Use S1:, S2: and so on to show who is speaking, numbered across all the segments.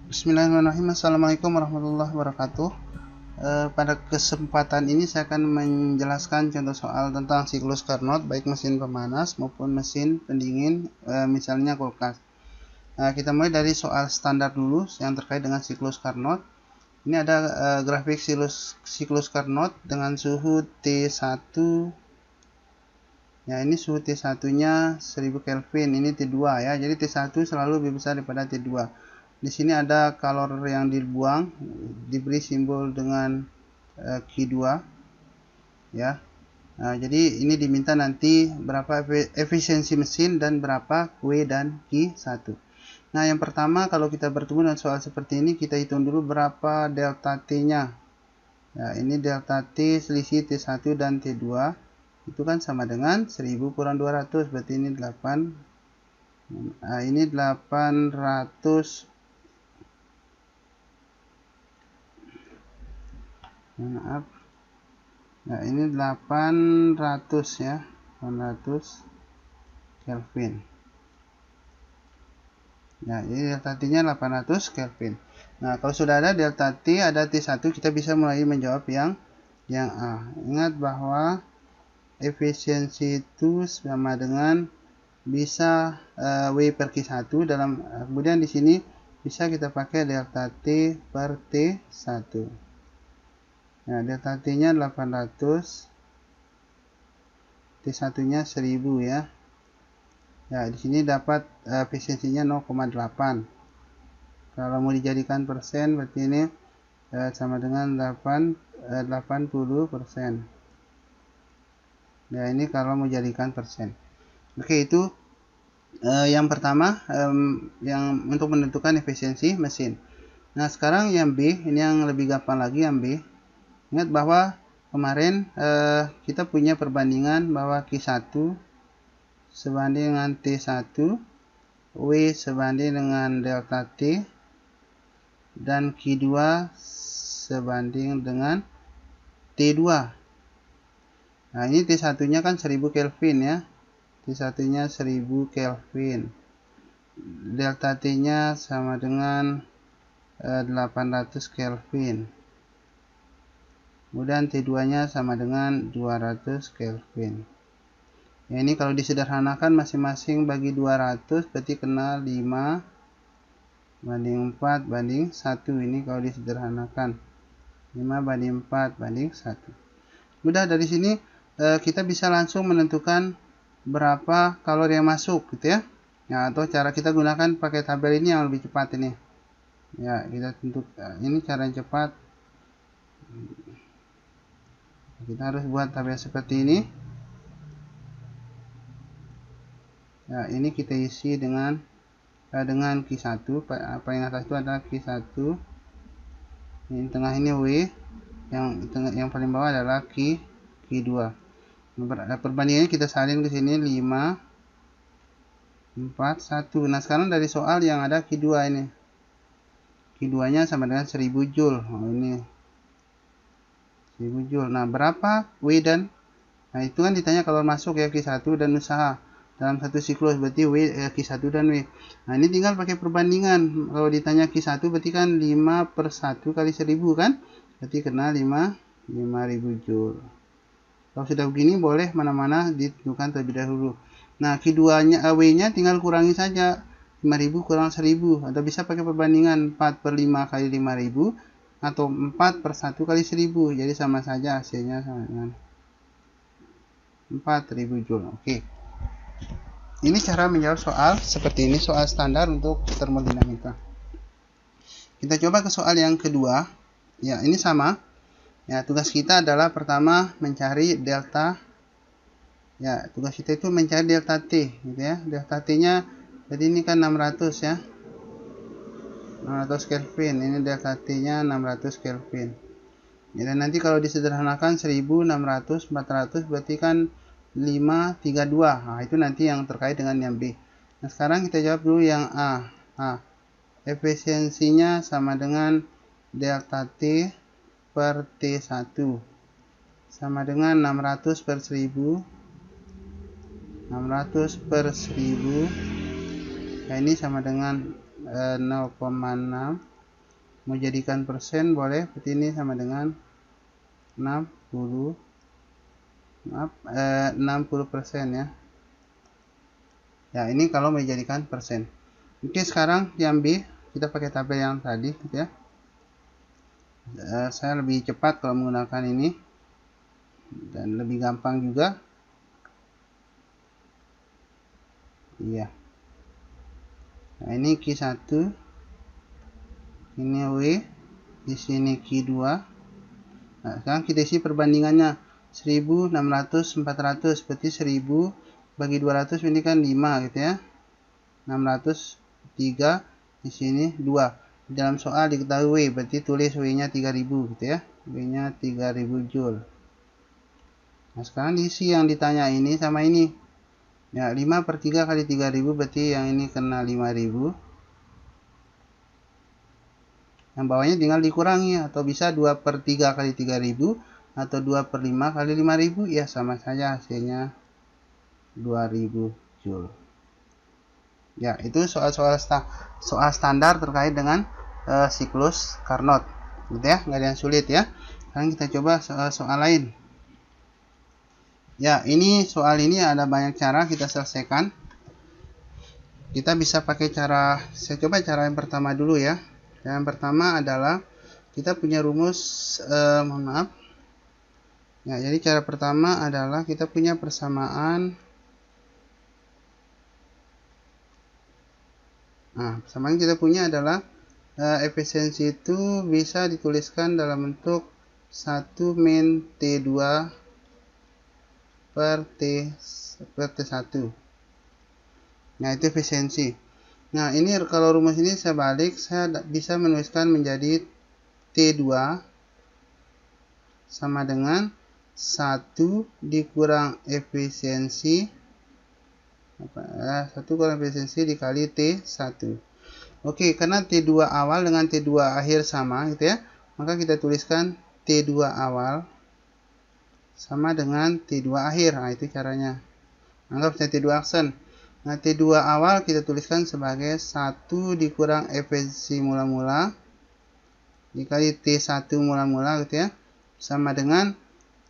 S1: Bismillahirrahmanirrahim. Assalamualaikum warahmatullahi wabarakatuh. Pada kesempatan ini saya akan menjelaskan contoh soal tentang siklus Carnot, baik mesin pemanas maupun mesin pendingin, misalnya kulkas. Kita mulai dari soal standar dulu yang terkait dengan siklus Carnot. Ini ada grafik siklus Carnot dengan suhu T1. Ya, ini suhu T1-nya 1000 Kelvin, ini T2 ya. Jadi T1 selalu lebih besar daripada T2. Di sini ada kalor yang dibuang, diberi simbol dengan Q2 ya. Nah, jadi ini diminta nanti berapa efisiensi mesin dan berapa W dan Q1. Nah, yang pertama kalau kita bertemu dengan soal seperti ini, kita hitung dulu berapa delta T-nya. Ya, ini delta T selisih T1 dan T2 itu kan sama dengan 1000 kurang 200, berarti ini 8. Nah, ini 800. Maaf. Nah, ini 800 ya. 800 Kelvin. Nah, ini delta T-nya 800 Kelvin. Nah, kalau sudah ada delta T, ada T1, kita bisa mulai menjawab yang A. Ingat bahwa efisiensi itu sama dengan bisa W per Q1 dalam kemudian di sini bisa kita pakai delta T per T1. Nah, delta T-nya 800, T1-nya 1000 ya. Ya, di sini dapat efisiensinya 0,8. Kalau mau dijadikan persen berarti ini sama dengan 80%. Ya, ini kalau mau jadikan persen. Oke, itu yang pertama yang untuk menentukan efisiensi mesin. Nah, sekarang yang B, ini yang lebih gampang lagi yang B. Ingat bahwa kemarin kita punya perbandingan bahwa Q1 sebanding dengan T1, W sebanding dengan delta T, dan Q2 sebanding dengan T2. Nah, ini T1-nya kan 1000 Kelvin ya. T1-nya 1000 Kelvin. Delta T-nya sama dengan 800 Kelvin. Kemudian T2-nya sama dengan 200 Kelvin. Ya, ini kalau disederhanakan masing-masing bagi 200 berarti kena 5 banding 4 banding 1. Ini kalau disederhanakan 5 banding 4 banding 1. Udah dari sini kita bisa langsung menentukan berapa kalori yang masuk gitu ya. Nah, atau cara kita gunakan pakai tabel ini yang lebih cepat ini. Ya, kita tentukan ini cara yang cepat. Kita harus buat tabel seperti ini. Ya, ini kita isi dengan Q1. Paling atas itu adalah Q1. Ini tengah ini W. Yang paling bawah adalah Q2. Perbandingannya kita salin ke sini 5 4 1. Nah, sekarang dari soal yang ada Q2 ini. Q2-nya sama dengan 1000 Joule. Oh, ini 1000 Joule. Nah, berapa W dan nah, itu kan ditanya kalau masuk ya Q1 dan usaha dalam satu siklus, berarti W Q1 dan W. Nah, ini tinggal pakai perbandingan. Kalau ditanya Q1 berarti kan 5 per 1 kali 1000 kan? Berarti kena 5000 Joule. Kalau sudah begini boleh mana-mana ditentukan terlebih dahulu. Nah, Q2-nya W-nya tinggal kurangi saja. 5000 kurang 1000 atau bisa pakai perbandingan 4 per 5 kali 5000 atau 4 per 1 kali 1000. Jadi sama saja hasilnya sama dengan 4000 Joule. Oke. Ini cara menjawab soal seperti ini, soal standar untuk termodinamika. Kita coba ke soal yang kedua. Ya, ini sama. Ya, tugas kita adalah pertama mencari delta. Ya, tugas kita itu mencari delta T gitu ya. Delta T-nya jadi ini kan 600 ya. 600 Kelvin. Ini delta T-nya 600 Kelvin. Ya, dan nanti kalau disederhanakan 1600 400 berarti kan 532. Nah, itu nanti yang terkait dengan yang B. Nah, sekarang kita jawab dulu yang A. Efisiensinya sama dengan delta T per T1 sama dengan 600 per 1000. 600 per 1000. Nah, ini sama dengan 0,6 Mau jadikan persen boleh, berarti ini sama dengan 60% ya. Ya, ini kalau mau dijadikan persen. Oke, sekarang yang B, kita pakai tabel yang tadi gitu ya. Saya lebih cepat kalau menggunakan ini dan lebih gampang juga. Iya. Nah, ini Q1, ini W, di sini Q2. Nah, sekarang kita isi perbandingannya. 1600, 400, berarti 1000 bagi 200 ini kan 5 gitu ya. 600, 3, di sini 2. Di dalam soal diketahui W, berarti tulis W-nya 3000 gitu ya. W-nya 3000 Joule. Nah, sekarang diisi yang ditanya ini sama ini. Ya, 5/3 kali 3000 berarti yang ini kena 5000. Yang bawahnya tinggal dikurangi, atau bisa 2/3 kali 3000 atau 2/5 kali 5000, ya sama saja hasilnya 2000 Joule. Ya, itu soal standar terkait dengan siklus Carnot. Gitu ya, nggak ada yang sulit ya. Sekarang kita coba soal lain. Ya, ini soal ini ada banyak cara kita selesaikan. Kita bisa pakai cara, saya coba cara yang pertama dulu ya. Yang pertama adalah kita punya rumus, mohon maaf. Ya, jadi cara pertama adalah kita punya persamaan. Nah, persamaan kita punya adalah efisiensi itu bisa dituliskan dalam bentuk 1 min T2 per T1. Nah, itu efisiensi. Nah, ini kalau rumus ini saya balik, saya bisa menuliskan menjadi T2 sama dengan 1 dikurang efisiensi 1 kurang efisiensi dikali T1. Oke, karena T2 awal dengan T2 akhir sama gitu ya, maka kita tuliskan T2 awal sama dengan T2 akhir. Nah, itu caranya. Anggap saya T2 aksen. Nah, T2 awal kita tuliskan sebagai 1 dikurang efisiensi mula-mula dikali T1 mula-mula gitu ya, sama dengan,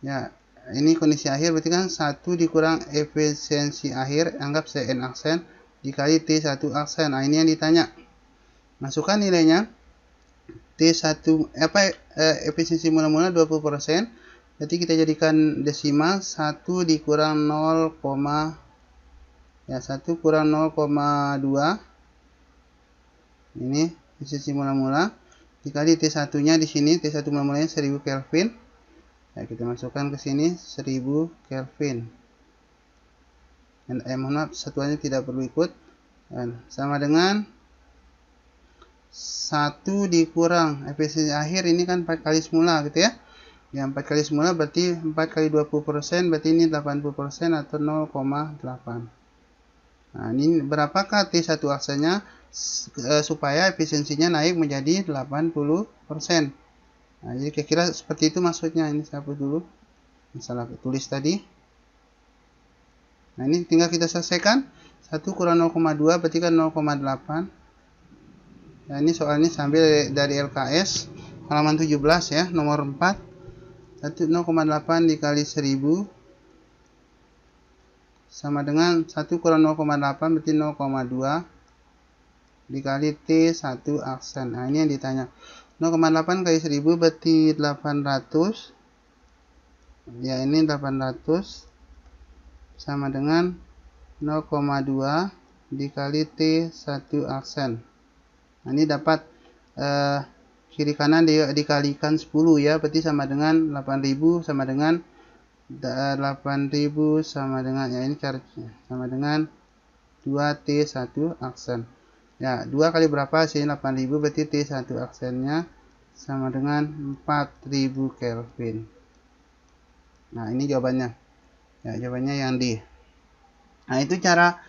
S1: ya ini kondisi akhir, berarti kan 1 dikurang efisiensi akhir, anggap saya N aksen, dikali T1 aksen. Nah, ini yang ditanya. Masukkan nilainya. T1 efisiensi mula-mula 20%, berarti kita jadikan desimal 1 dikurang 0, ya 1 kurang 0,2. Ini efisiensi mula-mula dikali T1 nya di sini, T1 mula-mulanya 1000 Kelvin. Ya, kita masukkan ke sini 1000 Kelvin. Dan mohon maaf, satuannya tidak perlu ikut. Dan sama dengan 1 dikurang efisiensi akhir, ini kan 4 kali semula gitu ya. Ya, 4 kali semula berarti 4 kali 20%, berarti ini 80% atau 0,8. Nah, ini berapakah T1 aksennya supaya efisiensinya naik menjadi 80%. Nah, jadi kira-kira seperti itu maksudnya. Ini saya hapus dulu, salah tulis tadi. Nah, ini tinggal kita selesaikan. 1 kurang 0,2 berarti kan 0,8. Nah, ini soalnya sambil dari LKS halaman 17 ya, nomor 4. 0,8 dikali 1000 sama dengan 1 kurang 0,8 berarti 0,2 dikali T1 aksen. Nah, ini yang ditanya. 0,8 kali 1000 berarti 800. Ya, ini 800 sama dengan 0,2 dikali T1 aksen. Nah, ini dapat kiri kanan dikalikan 10 ya, berarti sama dengan 8000 sama dengan 8000 sama dengan, ya ini caranya sama dengan 2T1 aksen. Ya, 2 kali berapa hasilnya 8000, berarti T1 aksennya sama dengan 4000 Kelvin. Nah, ini jawabannya. Ya, jawabannya yang D. Nah, itu cara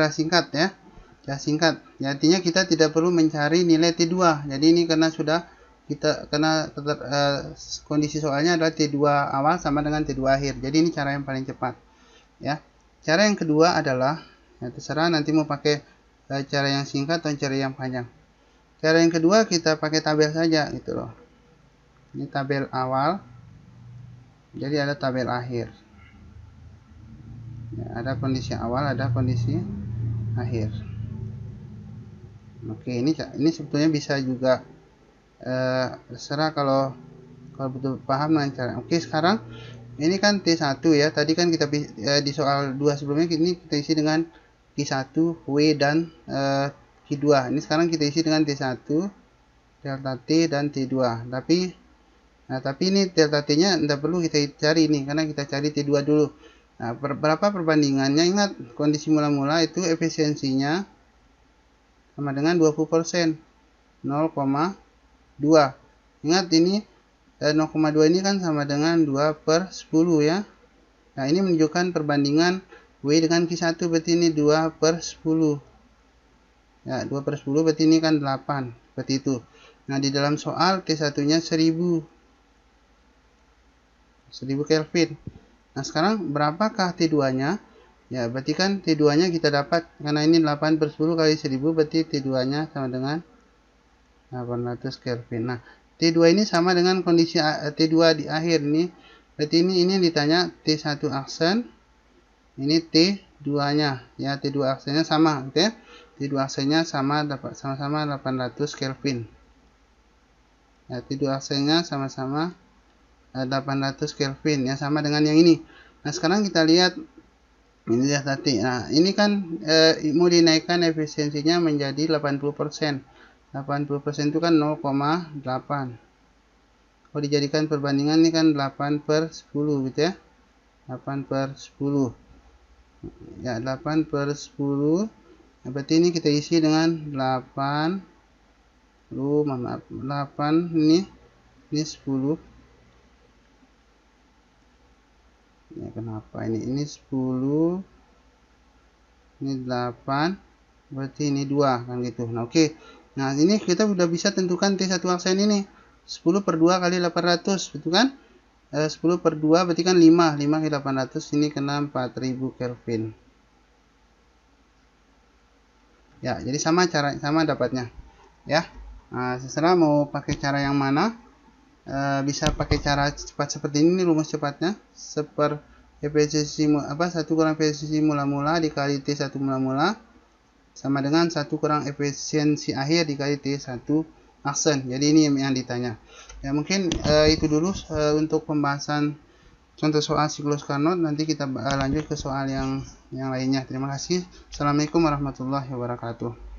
S1: singkat ya. Cara singkat. Ya, artinya kita tidak perlu mencari nilai T2. Jadi ini karena sudah kondisi soalnya adalah T2 awal sama dengan T2 akhir. Jadi ini cara yang paling cepat. Ya. Cara yang kedua adalah, ya terserah nanti mau pakai cara yang singkat atau cara yang panjang. Cara yang kedua kita pakai tabel saja gitu loh. Ini tabel awal, jadi ada tabel akhir. Ya, ada kondisi awal, ada kondisi akhir. Oke, ini sebetulnya bisa juga terserah kalau betul paham dengan cara. Oke, sekarang ini kan T1 ya. Tadi kan kita di soal 2 sebelumnya ini kita isi dengan Q1, W dan Q2. Ini sekarang kita isi dengan T1, delta T dan T2. Tapi ini delta T-nya tidak perlu kita cari ini karena kita cari T2 dulu. Nah, berapa perbandingannya? Ingat, kondisi mula-mula itu efisiensinya sama dengan 20%, 0,2. Ingat ini 0,2 ini kan sama dengan 2/10 ya. Nah, ini menunjukkan perbandingan W dengan Q1, berarti ini 2/10. Ya, 2/10 berarti ini kan 8, seperti itu. Nah, di dalam soal T1-nya 1000 Kelvin. Nah, sekarang berapakah T2-nya? Ya, berarti kan T2-nya kita dapat, karena ini 8/10 kali 1000, berarti T2-nya sama dengan 800 Kelvin. Nah, T2 ini sama dengan kondisi T2 di akhir ini. Berarti ini ditanya T1 aksen, ini T2-nya. Ya, T2 aksennya sama, oke. T2 aksennya sama-sama 800 Kelvin. Ya, T2 aksennya sama-sama 800 Kelvin ya, sama dengan yang ini. Nah, sekarang kita lihat ini delta T. Nah, ini kan mau dinaikkan efisiensinya menjadi 80%. 80% itu kan 0,8. Kalau dijadikan perbandingan ini kan 8/10 gitu ya. 8/10. Ya, 8/10. Nah, berarti ini kita isi dengan 8 ini 10. Ya, kenapa ini 10, ini 8, berarti ini 2 kan gitu. Nah, oke. Nah, ini kita udah bisa tentukan T1 aksen ini. 10/2 kali 800, betul kan? 10/2 berarti kan 5 kali 800, ini kena 4000 Kelvin. Ya, jadi sama dapatnya. Ya. Nah, seserah mau pakai cara yang mana. Bisa pakai cara cepat seperti ini, rumus cepatnya. Efisiensi 1 kurang efisiensi mula-mula dikali T1 mula-mula sama dengan 1 kurang efisiensi akhir dikali T1 aksen. Jadi ini yang ditanya. Ya, mungkin itu dulu untuk pembahasan contoh soal siklus Carnot. Nanti kita lanjut ke soal yang lainnya. Terima kasih. Assalamualaikum warahmatullahi wabarakatuh.